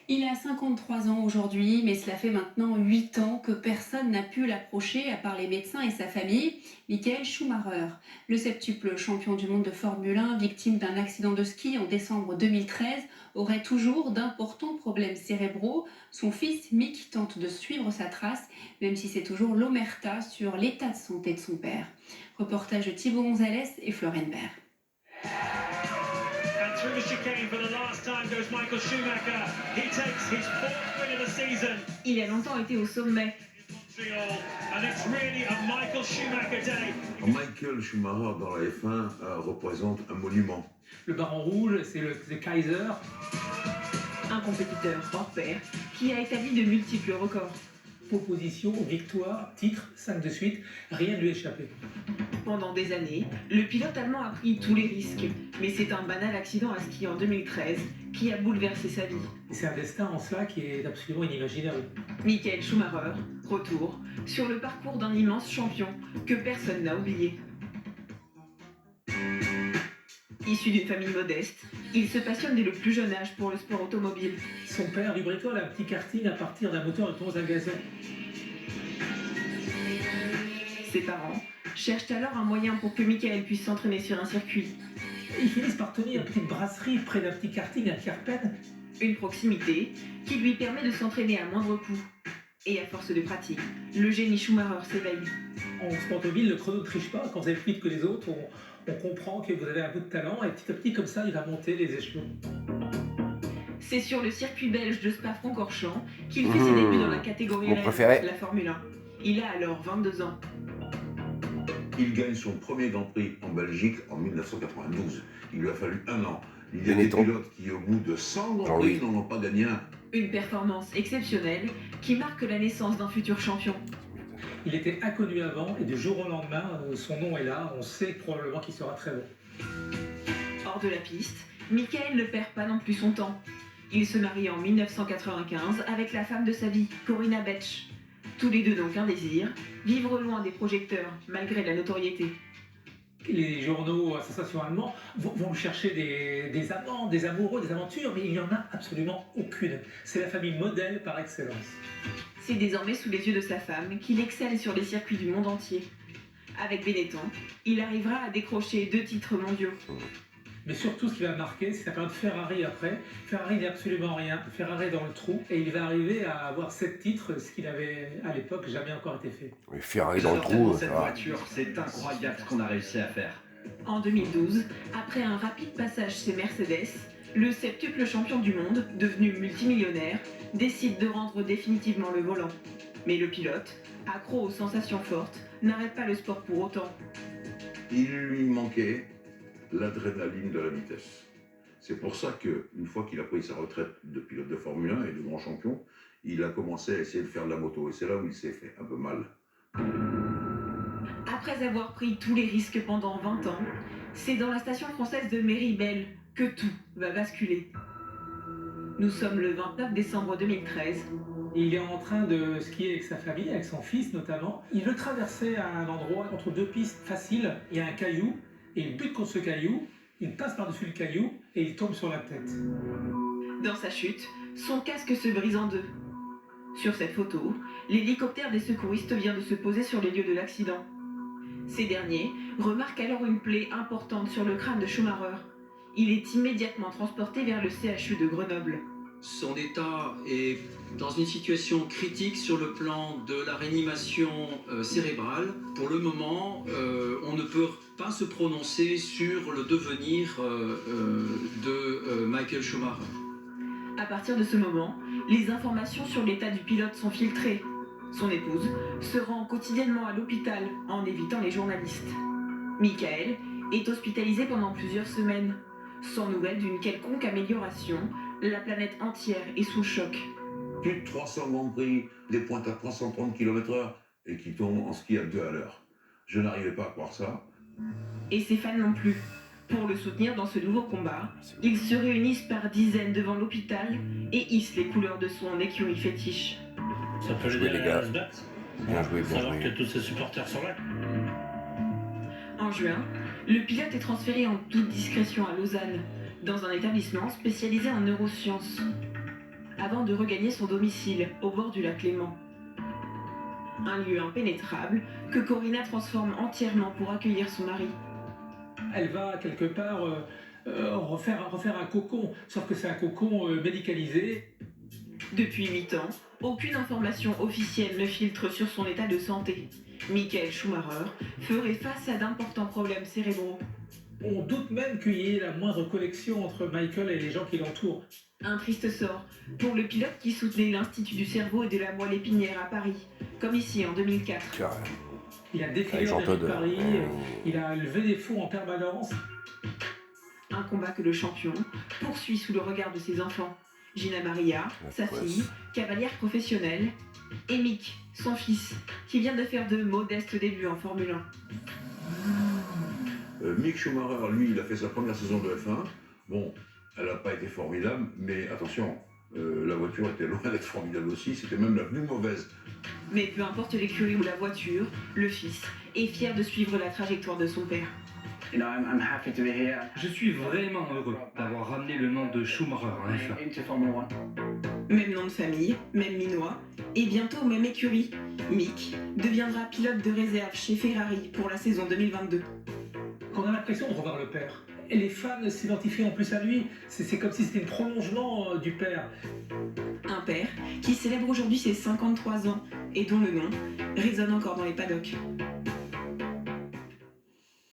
Il a 53 ans aujourd'hui, mais cela fait maintenant 8 ans que personne n'a pu l'approcher à part les médecins et sa famille. Michael Schumacher, le septuple champion du monde de Formule 1, victime d'un accident de ski en décembre 2013, aurait toujours d'importants problèmes cérébraux. Son fils Mick tente de suivre sa trace, même si c'est toujours l'omerta sur l'état de santé de son père. Reportage de Thibaut Gonzalez et Florenberg. And through the chicane for the last time goes Michael Schumacher. He takes his fourth win of the season. Il a longtemps été au sommet. Montreal, and it's really a Michael Schumacher day. Michael Schumacher dans la F1 représente un monument. Le baron rouge, c'est le Kaiser. Un compétiteur hors pair qui a établi de multiples records. Position, victoire, titre, 5 de suite, rien ne lui échappait. Pendant des années, le pilote allemand a pris tous les risques, mais c'est un banal accident à ski en 2013 qui a bouleversé sa vie. C'est un destin en cela qui est absolument inimaginable. Michael Schumacher, retour sur le parcours d'un immense champion que personne n'a oublié. Issu d'une famille modeste, il se passionne dès le plus jeune âge pour le sport automobile. Son père lui bricole un petit karting à partir d'un moteur de 11 à gazon. Ses parents cherchent alors un moyen pour que Michael puisse s'entraîner sur un circuit. Ils finissent par tenir une petite brasserie près d'un petit karting à Kerpen. Une proximité qui lui permet de s'entraîner à moindre coût. Et à force de pratique, le génie Schumacher s'éveille. En sport automobile, le chrono ne triche pas. Quand vous avez plus vite que les autres, on comprend que vous avez un bout de talent et petit à petit, comme ça, il va monter les échelons. C'est sur le circuit belge de Spa-Francorchamps qu'il fait ses débuts dans la catégorie la Formule 1. Il a alors 22 ans. Il gagne son premier Grand Prix en Belgique en 1992. Il lui a fallu un an. Il y a des pilotes qui, au bout de 100 Grands Prix, n'en ont pas gagné un. Une performance exceptionnelle qui marque la naissance d'un futur champion. Il était inconnu avant et du jour au lendemain, son nom est là. On sait probablement qu'il sera très bon. Hors de la piste, Michael ne perd pas non plus son temps. Il se marie en 1995 avec la femme de sa vie, Corinna Betsch. Tous les deux n'ont qu'un désir, vivre loin des projecteurs, malgré la notoriété. Les journaux à sensation allemands vont chercher des amants, des amoureux, des aventures, mais il n'y en a absolument aucune. C'est la famille modèle par excellence. C'est désormais sous les yeux de sa femme qu'il excelle sur les circuits du monde entier. Avec Benetton, il arrivera à décrocher 2 titres mondiaux. Mais surtout, ce qui va marquer, c'est sa période Ferrari après. Ferrari n'est absolument rien. Ferrari est dans le trou. Et il va arriver à avoir 7 titres, ce qu'il avait à l'époque jamais encore été fait. Oui, Ferrari dans le trou. Cette voiture, c'est incroyable ce qu'on a réussi à faire. En 2012, après un rapide passage chez Mercedes, le septuple champion du monde, devenu multimillionnaire, décide de rendre définitivement le volant. Mais le pilote, accro aux sensations fortes, n'arrête pas le sport pour autant. Il lui manquait l'adrénaline de la vitesse. C'est pour ça qu'une fois qu'il a pris sa retraite de pilote de Formule 1 et de grand champion, il a commencé à essayer de faire de la moto. Et c'est là où il s'est fait un peu mal. Après avoir pris tous les risques pendant 20 ans, c'est dans la station française de Méribel que tout va basculer. Nous sommes le 29 décembre 2013. Il est en train de skier avec sa famille, avec son fils notamment. Il veut traverser à un endroit entre 2 pistes faciles. Il y a un caillou et il bute contre ce caillou. Il passe par-dessus le caillou et il tombe sur la tête. Dans sa chute, son casque se brise en 2. Sur cette photo, l'hélicoptère des secouristes vient de se poser sur les lieux de l'accident. Ces derniers remarquent alors une plaie importante sur le crâne de Schumacher. Il est immédiatement transporté vers le CHU de Grenoble. Son état est dans une situation critique sur le plan de la réanimation cérébrale. Pour le moment, on ne peut pas se prononcer sur le devenir de Michael Schumacher. À partir de ce moment, les informations sur l'état du pilote sont filtrées. Son épouse se rend quotidiennement à l'hôpital en évitant les journalistes. Michael est hospitalisé pendant plusieurs semaines. Sans nouvelle d'une quelconque amélioration, la planète entière est sous choc. Plus de 300 Grands Prix, des pointes à 330 km/h et qui tombent en ski à 2 à l'heure. Je n'arrivais pas à croire ça. Et ses fans non plus. Pour le soutenir dans ce nouveau combat, ils se réunissent par dizaines devant l'hôpital et hissent les couleurs de son écurie fétiche. Ça peut Joué, l'aider les gars. à se battre. Bien joué, bien Savoir que joué. tous ses supporters sont là. En juin, le pilote est transféré en toute discrétion à Lausanne, dans un établissement spécialisé en neurosciences. avant de regagner son domicile au bord du lac Léman. Un lieu impénétrable que Corinna transforme entièrement pour accueillir son mari. Elle va quelque part refaire un cocon, sauf que c'est un cocon médicalisé. Depuis 8 ans, aucune information officielle ne filtre sur son état de santé. Michael Schumacher ferait face à d'importants problèmes cérébraux. On doute même qu'il y ait la moindre connexion entre Michael et les gens qui l'entourent. Un triste sort pour le pilote qui soutenait l'Institut du cerveau et de la moelle épinière à Paris, comme ici en 2004. Il a défilé dans les rues de Paris, il a levé des fonds en permanence. Un combat que le champion poursuit sous le regard de ses enfants. Gina Maria, sa fille, cavalière professionnelle, et Mick, son fils, qui vient de faire de modestes débuts en Formule 1. Mick Schumacher, lui, il a fait sa première saison de F1. Bon, elle n'a pas été formidable, mais attention, la voiture était loin d'être formidable aussi, c'était même la plus mauvaise. Mais peu importe l'écurie ou la voiture, le fils est fier de suivre la trajectoire de son père. Je suis vraiment heureux d'avoir ramené le nom de Schumacher en F1. Même nom de famille, même minois, et bientôt même écurie. Mick deviendra pilote de réserve chez Ferrari pour la saison 2022. On a l'impression de revoir le père. Et les fans s'identifient en plus à lui. C'est comme si c'était un prolongement du père. Un père qui célèbre aujourd'hui ses 53 ans et dont le nom résonne encore dans les paddocks.